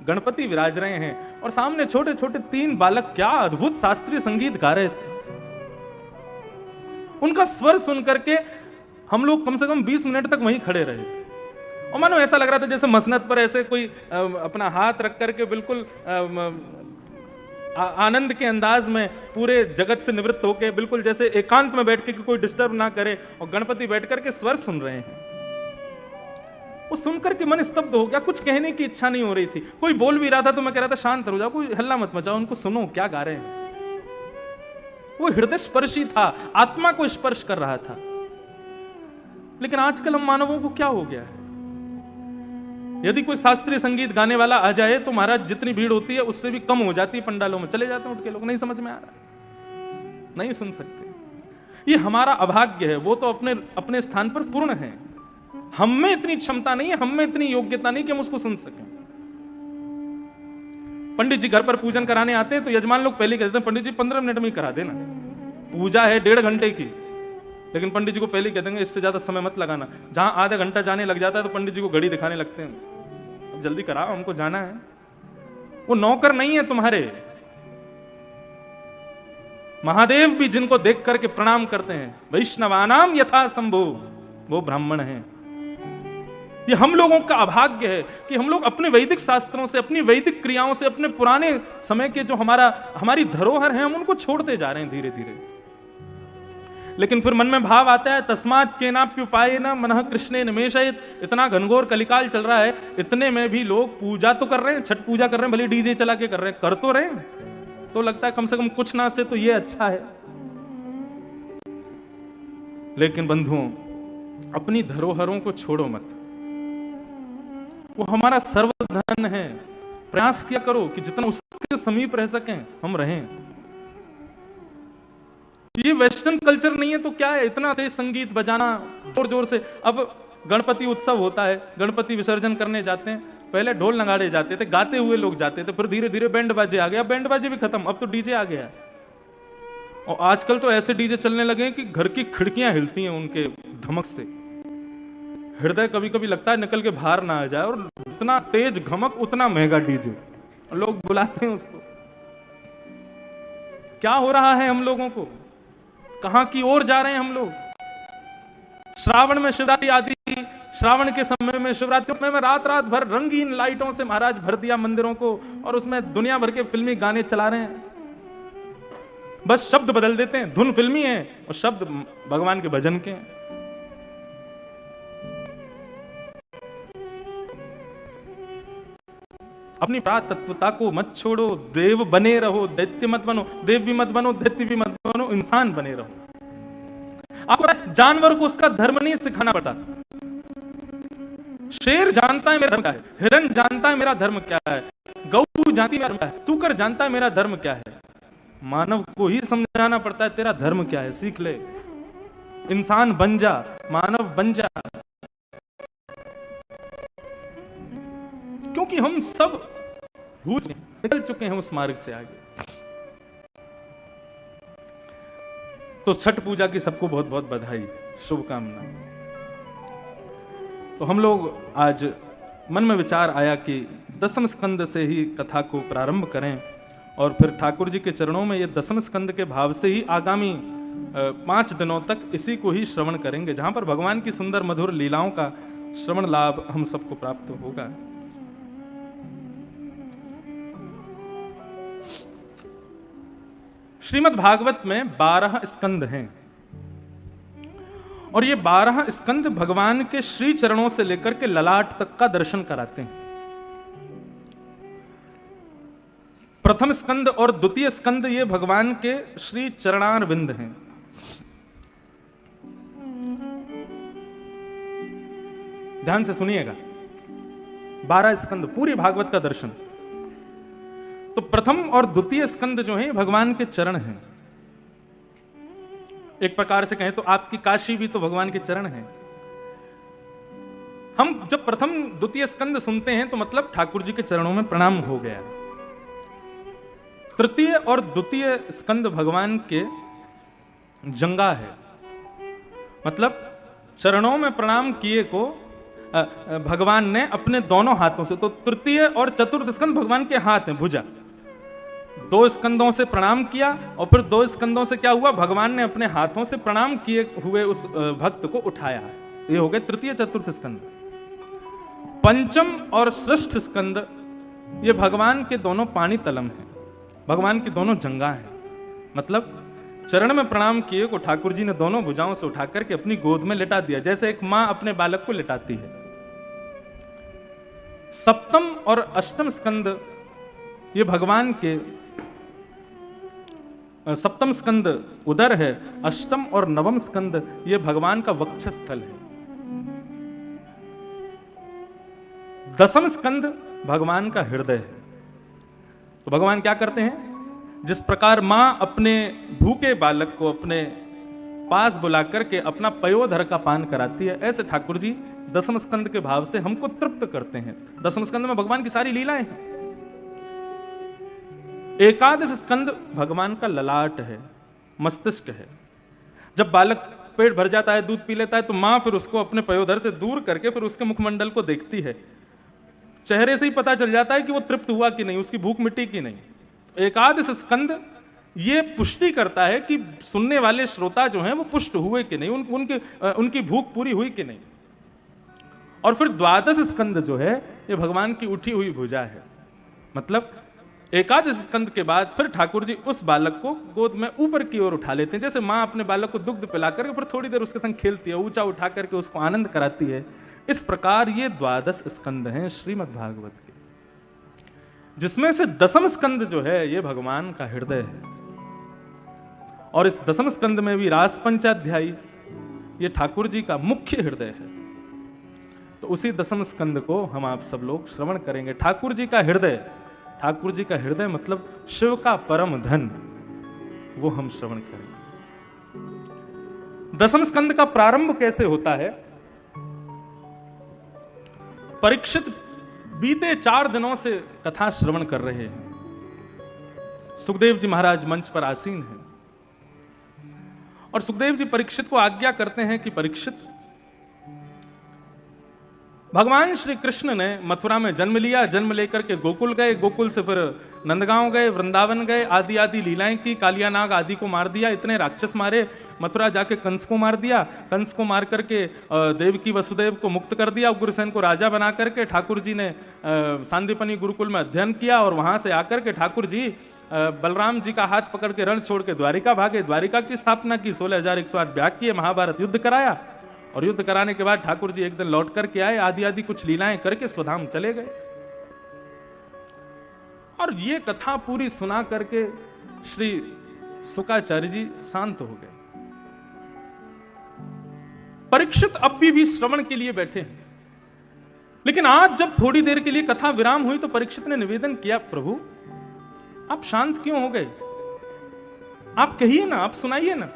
गणपति विराज रहे हैं, और सामने छोटे छोटे 3 बालक क्या अद्भुत शास्त्रीय संगीत गा रहे थे। उनका स्वर सुन करके हम लोग कम से कम 20 मिनट तक वहीं खड़े रहे, और मानो ऐसा लग रहा था जैसे मसनद पर ऐसे कोई अपना हाथ रख करके बिल्कुल आनंद के अंदाज में पूरे जगत से निवृत्त होकर, बिल्कुल जैसे एकांत में बैठ के कि कोई डिस्टर्ब ना करे, और गणपति बैठ करके स्वर सुन रहे हैं। वो सुनकर के मन स्तब्ध हो गया, कुछ कहने की इच्छा नहीं हो रही थी। कोई बोल भी रहा था तो मैं कह रहा था शांत हो जाओ, कोई हल्ला मत मचाओ, उनको सुनो क्या गा रहे हैं। वो हृदय स्पर्शी था, आत्मा को स्पर्श कर रहा था। लेकिन आजकल हम मानवों को क्या हो गया है, यदि कोई शास्त्रीय संगीत गाने वाला आ जाए तो महाराज जितनी भीड़ होती है उससे भी कम हो जाती है, पंडालों में चले जाते हैं उठ के लोग, नहीं समझ में आ रहा, नहीं सुन सकते। ये हमारा अभाग्य है। वो तो अपने अपने स्थान पर पूर्ण है, हम में इतनी क्षमता नहीं है, हम में इतनी योग्यता नहीं कि हम उसको सुन सकें। पंडित जी घर पर पूजन कराने आते हैं तो यजमान लोग पहले कहते हैं पंडित जी 15 मिनट में ही करा देना, पूजा है 1.5 घंटे की। लेकिन पंडित जी को पहले कह देंगे इससे ज्यादा समय मत लगाना। जहां आधा घंटा जाने लग जाता है तो पंडित जी को घड़ी दिखाने लगते हैं, अब जल्दी कराओ हमको जाना है। वो नौकर नहीं है तुम्हारे। महादेव भी जिनको देख करके प्रणाम करते हैं, वैष्णवानाम यथा शंभु, वो ब्राह्मण हैं। ये हम लोगों का अभाग्य है कि हम लोग अपने वैदिक शास्त्रों से, अपनी वैदिक क्रियाओं से, अपने पुराने समय के जो हमारी धरोहर है, हम उनको छोड़ते जा रहे हैं धीरे धीरे। लेकिन फिर मन में भाव आता है तस्मात् केनाप्युपायेन मनः कृष्णे निमेषयेत्। इतना घनघोर कलिकाल चल रहा है, इतने में भी लोग पूजा तो कर रहे हैं, छठ पूजा कर रहे हैं, भले डीजे चला के कर रहे हैं, कर तो रहे हैं, तो लगता है कम से कम कुछ ना से तो ये अच्छा है। लेकिन बंधुओं, अपनी धरोहरों को छोड़ो मत, वो हमारा सर्वधन है। प्रयास किया करो कि जितना उसके समीप रह सकें हम रहें। ये वेस्टर्न कल्चर नहीं है तो क्या है, इतना तेज संगीत बजाना जोर जोर से। अब गणपति उत्सव होता है, गणपति विसर्जन करने जाते हैं, पहले ढोल नगाड़े जाते थे, गाते हुए लोग जाते थे, फिर धीरे धीरे बैंड बाजे आ गया, बैंड बाजे भी खत्म, अब तो डीजे आ गया। और आजकल तो ऐसे डीजे चलने लगे हैं कि घर की खिड़कियां हिलती हैं उनके धमक से, हृदय कभी कभी लगता है निकल के बाहर ना आ जाए। और जितना तेज घमक उतना महंगा डीजे, लोग बुलाते हैं उसको। क्या हो रहा है हम लोगों को, कहां की ओर जा रहे हैं हम लोग। श्रावण में शिवरात्रि आदि, श्रावण के समय में, शिवरात्रि समय में रात रात भर रंगीन लाइटों से महाराज भर दिया मंदिरों को, और उसमें दुनिया भर के फिल्मी गाने चला रहे हैं। बस शब्द बदल देते हैं, धुन फिल्मी है और शब्द भगवान के भजन के हैं। अपनी तत्वता को मत छोड़ो, देव बने रहो, दैत्य मत बनो। देव भी मत बनो, दैत्य भी मत बनो, इंसान बने रहो। आपको जानवर को उसका धर्म नहीं सिखाना पड़ता। शेर जानता है मेरा धर्म क्या है, हिरण जानता है मेरा धर्म क्या है, गौ जानती है मेरा धर्म क्या है, सूकर जानता है मेरा धर्म क्या है। मानव को ही समझाना पड़ता है तेरा धर्म क्या है, सीख ले, इंसान बन जा, मानव बन जा। क्योंकि हम सब निकल चुके हैं उस मार्ग से आगे। तो छठ पूजा की सबको बहुत बहुत बधाई, शुभकामना। तो हम लोग आज मन में विचार आया कि 10वें स्कंद से ही कथा को प्रारंभ करें, और फिर ठाकुर जी के चरणों में ये 10वें स्कंद के भाव से ही आगामी 5 दिनों तक इसी को ही श्रवण करेंगे, जहां पर भगवान की सुंदर मधुर लीलाओं का श्रवण लाभ हम सबको प्राप्त होगा। श्रीमद् भागवत में 12 स्कंद हैं, और ये 12 स्कंद भगवान के श्री चरणों से लेकर के ललाट तक का दर्शन कराते हैं। प्रथम स्कंद और द्वितीय स्कंद ये भगवान के श्री चरणारविंद हैं। ध्यान से सुनिएगा, 12 स्कंद पूरी भागवत का दर्शन। तो प्रथम और द्वितीय स्कंद जो है भगवान के चरण हैं। एक प्रकार से कहें तो आपकी काशी भी तो भगवान के चरण हैं। हम जब प्रथम द्वितीय स्कंद सुनते हैं तो मतलब ठाकुर जी के चरणों में प्रणाम हो गया। तृतीय और द्वितीय स्कंद भगवान के जंगा है, मतलब चरणों में प्रणाम किए को भगवान ने अपने दोनों हाथों से, तो तृतीय और चतुर्थ स्कंद भगवान के हाथ हैं, भुजा। 2 स्कंदों से प्रणाम किया और फिर 2 स्कंदों से क्या हुआ, भगवान ने अपने हाथों से प्रणाम किए हुए उस भक्त को उठाया। ये हो गए तृतीय चतुर्थ स्कंद। पंचम और षष्ठ स्कंद ये भगवान के दोनों पाणी तलम हैं। भगवान की दोनों जंगा हैं। मतलब चरण में प्रणाम किए को ठाकुर जी ने दोनों भुजाओं से उठा करके अपनी गोद में लिटा दिया, जैसे एक मां अपने बालक को लिटाती है। सप्तम और अष्टम स्कंद ये भगवान के, सप्तम स्कंद उदर है, अष्टम और नवम स्कंद ये भगवान का वक्षस्थल है, दसम स्कंद भगवान का हृदय है। तो भगवान क्या करते हैं, जिस प्रकार मां अपने भूखे बालक को अपने पास बुला करके अपना पयोधर का पान कराती है, ऐसे ठाकुर जी दसम स्कंद के भाव से हमको तृप्त करते हैं। दसम स्कंद में भगवान की सारी लीलाएं हैं। एकादश स्कंद भगवान का ललाट है, मस्तिष्क है। जब बालक पेट भर जाता है, दूध पी लेता है, तो मां फिर उसको अपने पयोधर से दूर करके फिर उसके मुखमंडल को देखती है। चेहरे से ही पता चल जाता है कि वो तृप्त हुआ कि नहीं, उसकी भूख मिटी कि नहीं। एकादश स्कंद ये पुष्टि करता है कि सुनने वाले श्रोता जो हैं वो पुष्ट हुए कि नहीं, उनकी भूख पूरी हुई कि नहीं। और फिर द्वादश स्कंद जो है ये भगवान की उठी हुई भुजा है। मतलब एकादश स्कंद के बाद फिर ठाकुर जी उस बालक को गोद में ऊपर की ओर उठा लेते हैं, जैसे मां अपने बालक को दुग्ध पिला करके फिर थोड़ी देर उसके संग खेलती है, ऊंचा उठा करके उसको आनंद कराती है। इस प्रकार ये द्वादश स्कंद हैं श्रीमद् भागवत के, जिसमें से दसम स्कंद जो है ये भगवान का हृदय है। और इस दसम स्कंद में भी रास पंचाध्यायी ये ठाकुर जी का मुख्य हृदय है। तो उसी दसम स्कंद को हम आप सब लोग श्रवण करेंगे। ठाकुर जी का हृदय, ठाकुर जी का हृदय मतलब शिव का परम धन, वो हम श्रवण करेंगे। दसम स्कंद का प्रारंभ कैसे होता है? परीक्षित बीते 4 दिनों से कथा श्रवण कर रहे हैं। सुखदेव जी महाराज मंच पर आसीन हैं और सुखदेव जी परीक्षित को आज्ञा करते हैं कि परीक्षित, भगवान श्री कृष्ण ने मथुरा में जन्म लिया, जन्म लेकर के गोकुल गए, गोकुल से फिर नंदगांव गए, वृंदावन गए, आदि आदि लीलाएं की, कालिया नाग आदि को मार दिया, इतने राक्षस मारे, मथुरा जाके कंस को मार दिया, कंस को मार करके देवकी वसुदेव को मुक्त कर दिया, उग्रसेन को राजा बना करके ठाकुर जी ने सांदीपनी गुरुकुल में अध्ययन किया और वहां से आकर के ठाकुर जी बलराम जी का हाथ पकड़ के रण छोड़ के द्वारिका भागे, द्वारिका की स्थापना की, 16,108 याग किए, महाभारत युद्ध कराया और युद्ध कराने के बाद ठाकुर जी एक दिन लौट करके आए, आदि आदि कुछ लीलाएं करके स्वधाम चले गए। और ये कथा पूरी सुना करके श्री शुकाचार्य जी शांत हो गए। परीक्षित अब भी श्रवण के लिए बैठे हैं, लेकिन आज जब थोड़ी देर के लिए कथा विराम हुई तो परीक्षित ने निवेदन किया, प्रभु आप शांत क्यों हो गए? आप कहिए ना, आप सुनाइए ना।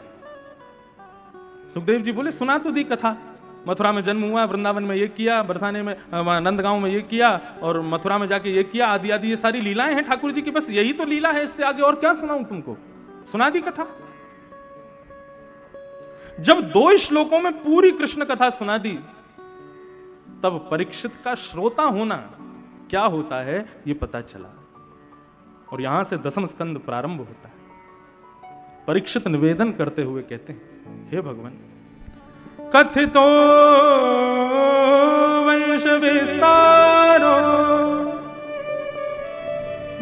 सुखदेव जी बोले, सुना तो दी कथा, मथुरा में जन्म हुआ, वृंदावन में ये किया, बरसाने में नंदगांव में ये किया और मथुरा में जाके ये किया, आदि आदि ये सारी लीलाएं हैं ठाकुर जी की, बस यही तो लीला है, इससे आगे और क्या सुनाऊं तुमको? सुना दी कथा। जब 2 श्लोकों में पूरी कृष्ण कथा सुना दी, तब परीक्षित का श्रोता होना क्या होता है ये पता चला और यहां से दसम स्कंद प्रारंभ होता है। परीक्षित निवेदन करते हुए कहते हैं, हे भगवान, कथितो वंश विस्तारो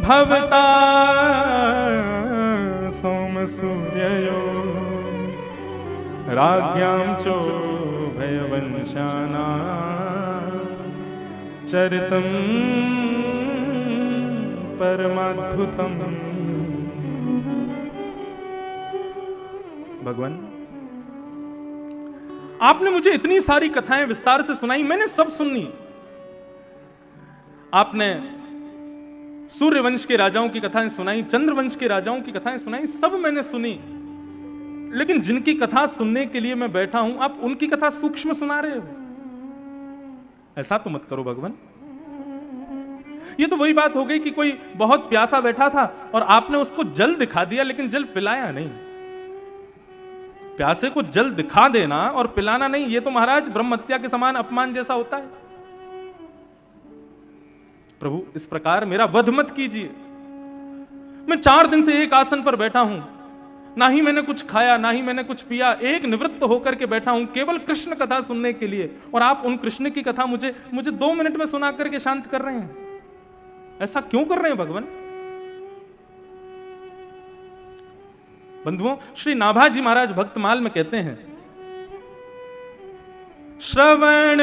भवता सोम सूर्ययो राज्ञां चो भयवंशाना चरितम परमाद्भुतम। भगवान, आपने मुझे इतनी सारी कथाएं विस्तार से सुनाई, मैंने सब सुनी। आपने सूर्यवंश के राजाओं की कथाएं सुनाई, चंद्रवंश के राजाओं की कथाएं सुनाई, सब मैंने सुनी। लेकिन जिनकी कथा सुनने के लिए मैं बैठा हूं, आप उनकी कथा सूक्ष्म सुना रहे हो। ऐसा तो मत करो भगवान। ये तो वही बात हो गई कि कोई बहुत प्यासा बैठा था और आपने उसको जल दिखा दिया, लेकिन जल पिलाया नहीं। प्यासे को जल दिखा देना और पिलाना नहीं, ये तो महाराज ब्रह्म हत्या के समान अपमान जैसा होता है। प्रभु, इस प्रकार मेरा वध मत कीजिए। मैं 4 दिन से एक आसन पर बैठा हूं, ना ही मैंने कुछ खाया, ना ही मैंने कुछ पिया, एक निवृत्त होकर के बैठा हूं केवल कृष्ण कथा सुनने के लिए, और आप उन कृष्ण की कथा मुझे 2 मिनट में सुना करके शांत कर रहे हैं। ऐसा क्यों कर रहे हैं भगवान? बंधुओं, श्री नाभाजी महाराज भक्तमाल में कहते हैं, श्रवण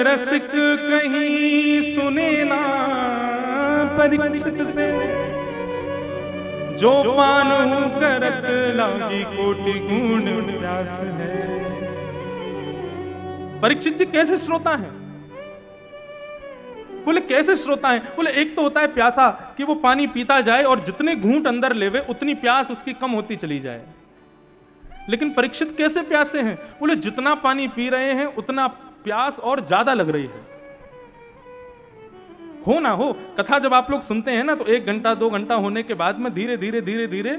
रसिक कहीं सुने ना परीक्षित से, जो पानु करत लागी कोटि गुण प्यास है। परीक्षित जी कैसे श्रोता हैं? बोले कैसे श्रोता हैं? बोले एक तो होता है प्यासा, कि वो पानी पीता जाए और जितने घूंट अंदर लेवे उतनी प्यास उसकी कम होती चली जाए। लेकिन परीक्षित कैसे प्यासे हैं? बोले जितना पानी पी रहे हैं उतना प्यास और ज्यादा लग रही है। हो ना हो, कथा जब आप लोग सुनते हैं ना, तो 1 घंटा 2 घंटा होने के बाद में धीरे धीरे धीरे धीरे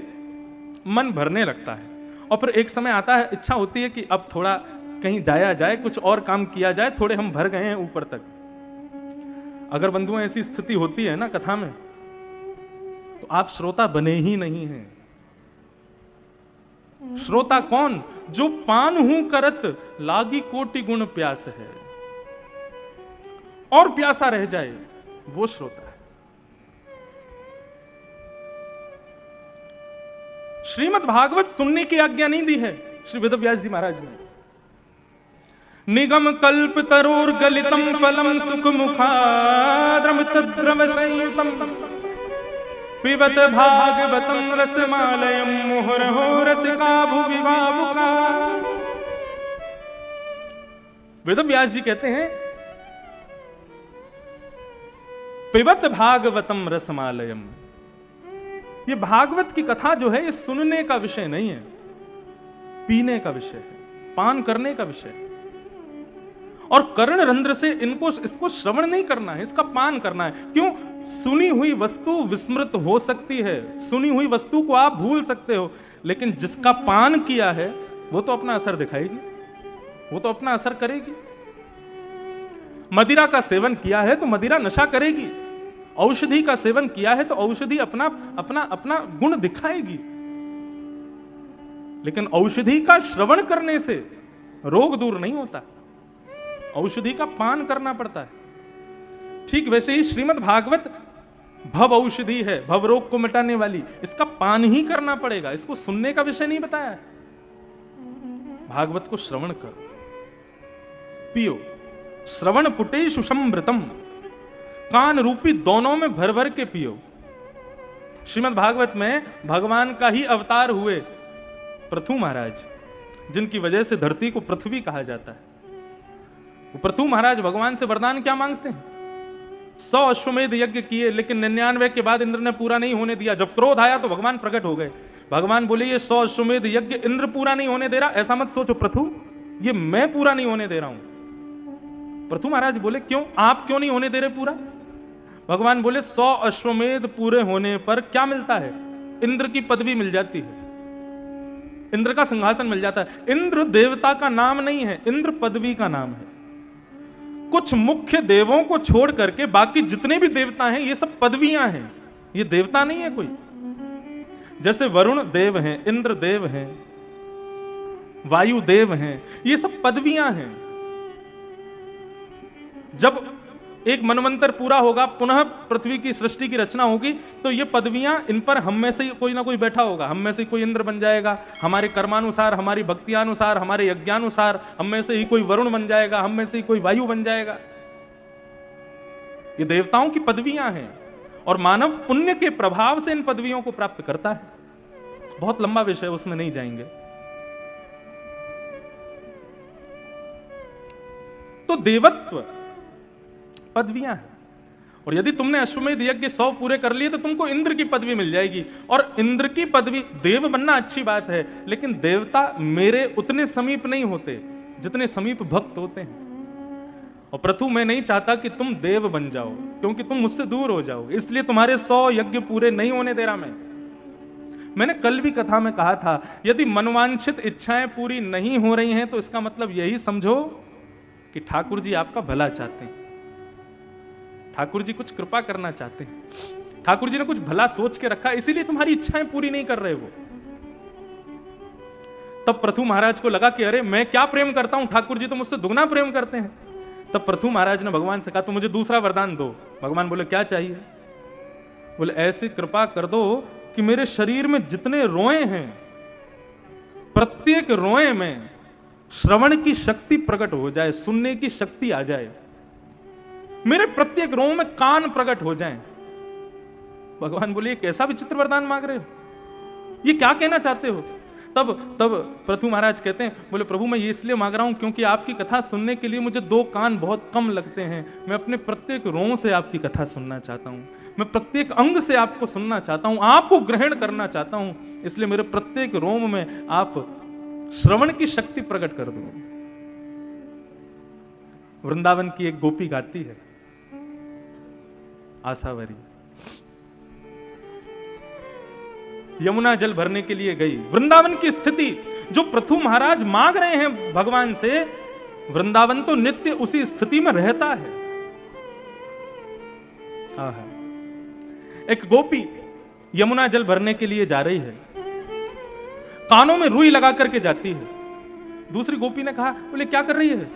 मन भरने लगता है, और फिर एक समय आता है, इच्छा होती है कि अब थोड़ा कहीं जाया जाए, कुछ और काम किया जाए, थोड़े हम भर गए हैं ऊपर तक। अगर बंधुओं ऐसी स्थिति होती है ना कथा में, तो आप श्रोता बने ही नहीं हैं। श्रोता कौन? जो पान हूं करत लागी कोटि गुण प्यास है, और प्यासा रह जाए, वो श्रोता है। श्रीमद् भागवत सुनने की आज्ञा नहीं दी है श्री वेदव्यास जी महाराज ने। निगम कल्प तरोर गलितम फलम सुख मुखाद्रम तद्रव संयुतम पिबत भागवतम रसमालयम मुहुर्हो रसिका भुवि भावुका। वेदव्यास जी कहते हैं, पिबत भागवतम रसमालयम, ये भागवत की कथा जो है ये सुनने का विषय नहीं है, पीने का विषय है, पान करने का विषय है। और कर्ण रंध्र से इसको श्रवण नहीं करना है, इसका पान करना है। क्यों? सुनी हुई वस्तु विस्मृत हो सकती है, सुनी हुई वस्तु को आप भूल सकते हो, लेकिन जिसका पान किया है वो तो अपना असर दिखाएगी, वो तो अपना असर करेगी। मदिरा का सेवन किया है तो मदिरा नशा करेगी, औषधि का सेवन किया है तो औषधि अपना अपना अपना गुण दिखाएगी। लेकिन औषधि का श्रवण करने से रोग दूर नहीं होता, औषधि का पान करना पड़ता है। ठीक वैसे ही श्रीमद् भागवत भव औषधि है, भव रोग को मिटाने वाली, इसका पान ही करना पड़ेगा, इसको सुनने का विषय नहीं बताया है। भागवत को श्रवण करो, पियो, श्रवण पुटे सुषमृतम, कान रूपी दोनों में भर भर के पियो। श्रीमद् भागवत में भगवान का ही अवतार हुए पृथु महाराज, जिनकी वजह से धरती को पृथ्वी कहा जाता है। वो पृथु महाराज भगवान से वरदान क्या मांगते हैं? 100 अश्वमेध यज्ञ किए, लेकिन 99 के बाद इंद्र ने पूरा नहीं होने दिया। जब क्रोध आया तो भगवान प्रकट हो गए। भगवान बोले, ये 100 अश्वमेध यज्ञ इंद्र पूरा नहीं होने दे रहा, ऐसा मत सोचो पृथु, ये मैं पूरा नहीं होने दे रहा हूं। पृथु महाराज बोले, क्यों? आप क्यों नहीं होने दे रहे पूरा? भगवान बोले, 100 अश्वमेध पूरे होने पर क्या मिलता है? इंद्र की पदवी मिल जाती है, इंद्र का सिंहासन मिल जाता है। इंद्र देवता का नाम नहीं है, इंद्र पदवी का नाम है। कुछ मुख्य देवों को छोड़ करके बाकी जितने भी देवता हैं ये सब पदवियां हैं, ये देवता नहीं है कोई। जैसे वरुण देव हैं, इंद्र देव हैं, वायु देव हैं, ये सब पदवियां हैं। जब एक मनवंतर पूरा होगा, पुनः पृथ्वी की सृष्टि की रचना होगी, तो ये पदवियां, इन पर हम में से कोई ना कोई बैठा होगा। हम में से कोई इंद्र बन जाएगा, हमारे कर्मानुसार, हमारी भक्तियानुसार, हमारे यज्ञानुसार। हम में से ही कोई वरुण बन जाएगा, हम में से ही कोई वायु बन जाएगा। ये देवताओं की पदवियां हैं, और मानव पुण्य के प्रभाव से इन पदवियों को प्राप्त करता है। बहुत लंबा विषय, उसमें नहीं जाएंगे। तो देवत्व पदवियां हैं, और यदि तुमने अश्वमेध यज्ञ 100 पूरे कर लिए तो तुमको इंद्र की पदवी मिल जाएगी। और इंद्र की पदवी, देव बनना अच्छी बात है, लेकिन देवता मेरे उतने समीप नहीं होते जितने समीप भक्त होते हैं। और प्रथु, मैं नहीं चाहता कि तुम देव बन जाओ, क्योंकि तुम मुझसे दूर हो जाओगे, इसलिए तुम्हारे 100 यज्ञ पूरे नहीं होने दे रहा मैंने कल भी कथा में कहा था, यदि मनवांछित इच्छाएं पूरी नहीं हो रही हैं तो इसका मतलब यही समझो कि ठाकुर जी आपका भला चाहते हैं, ठाकुर जी कुछ कृपा करना चाहते हैं, ठाकुर जी ने कुछ भला सोच के रखा, इसीलिए तुम्हारी इच्छाएं पूरी नहीं कर रहे वो। तब पृथु महाराज को लगा कि अरे मैं क्या प्रेम करता हूं, ठाकुर जी तो मुझसे दुगना प्रेम करते हैं। तब पृथु महाराज ने भगवान से कहा, तो मुझे दूसरा वरदान दो। भगवान बोले, क्या चाहिए? बोले, ऐसी कृपा कर दो कि मेरे शरीर में जितने रोए हैं प्रत्येक रोए में श्रवण की शक्ति प्रकट हो जाए, सुनने की शक्ति आ जाए, मेरे प्रत्येक रोए में कान प्रकट हो जाएं। भगवान बोले, कैसा विचित्र वरदान मांग रहे हो, ये क्या कहना चाहते हो? तब पृथु महाराज कहते हैं, बोले प्रभु मैं ये इसलिए मांग रहा हूं क्योंकि आपकी कथा सुनने के लिए मुझे 2 कान बहुत कम लगते हैं। मैं अपने प्रत्येक रों से आपकी कथा सुनना चाहता हूं, मैं प्रत्येक अंग से आपको सुनना चाहता हूं, आपको ग्रहण करना चाहता हूं, इसलिए मेरे प्रत्येक रोम में आप श्रवण की शक्ति प्रकट कर दो। वृंदावन की एक गोपी गाती है, आशावरी, यमुना जल भरने के लिए गई। वृंदावन की स्थिति जो पृथु महाराज मांग रहे हैं भगवान से, वृंदावन तो नित्य उसी स्थिति में रहता है। एक गोपी यमुना जल भरने के लिए जा रही है, कानों में रुई लगा करके जाती है। दूसरी गोपी ने कहा, बोले क्या कर रही है?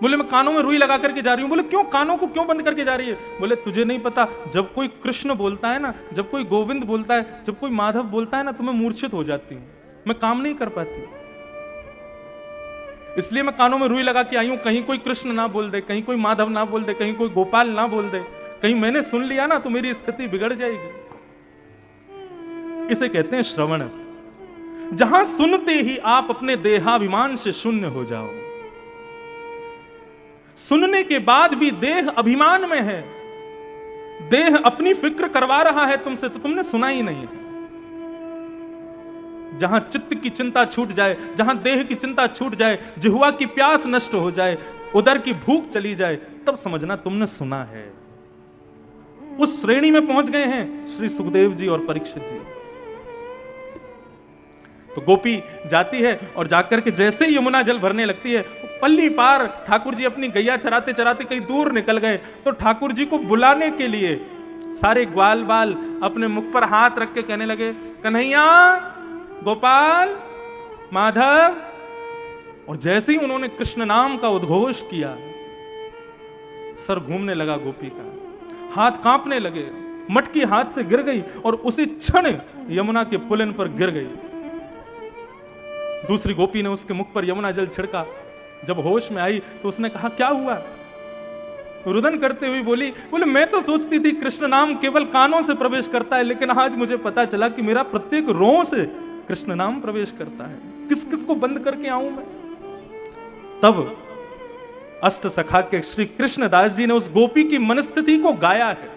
बोले मैं कानों में रुई लगा करके जा रही हूं। बोले क्यों, कानों को क्यों बंद करके जा रही है? बोले तुझे नहीं पता, जब कोई कृष्ण बोलता है ना, जब कोई गोविंद बोलता है, जब कोई माधव बोलता है ना, तो मैं मूर्छित हो जाती हूं, मैं काम नहीं कर पाती, इसलिए मैं कानों में रुई लगा के आई हूं। कहीं कोई कृष्ण ना बोल दे, कहीं कोई माधव ना बोल दे, कहीं कोई गोपाल ना बोल दे, कहीं मैंने सुन लिया ना तो मेरी स्थिति बिगड़ जाएगी। इसे कहते हैं श्रवण, जहां सुनते ही आप अपने देहाभिमान से शून्य हो जाओ। सुनने के बाद भी देह अभिमान में है, देह अपनी फिक्र करवा रहा है तुमसे, तो तुमने सुना ही नहीं है। जहां चित्त की चिंता छूट जाए, जहां देह की चिंता छूट जाए, जिह्वा की प्यास नष्ट हो जाए, उदर की भूख चली जाए, तब समझना तुमने सुना है। उस श्रेणी में पहुंच गए हैं श्री सुखदेव जी और परीक्षित जी। तो गोपी जाती है और जाकर के जैसे ही यमुना जल भरने लगती है, पल्ली पार ठाकुर जी अपनी गैया चराते चराते कहीं दूर निकल गए, तो ठाकुर जी को बुलाने के लिए सारे ग्वाल बाल अपने मुख पर हाथ रख के कहने लगे, कन्हैया, गोपाल, माधव। और जैसे ही उन्होंने कृष्ण नाम का उद्घोष किया, सर घूमने लगा गोपी का, हाथ कांपने लगे, मटकी हाथ से गिर गई और उसी क्षण यमुना के पुलिन पर गिर गई। दूसरी गोपी ने उसके मुख पर यमुना जल छिड़का। जब होश में आई तो उसने कहा, क्या हुआ? रुदन करते हुए बोले मैं तो सोचती थी कृष्ण नाम केवल कानों से प्रवेश करता है, लेकिन आज मुझे पता चला कि मेरा प्रत्येक रों से कृष्ण नाम प्रवेश करता है। किस किस को बंद करके आऊं मैं? तब अष्ट सखा के श्री कृष्णदास जी ने उस गोपी की मनस्थिति को गाया है।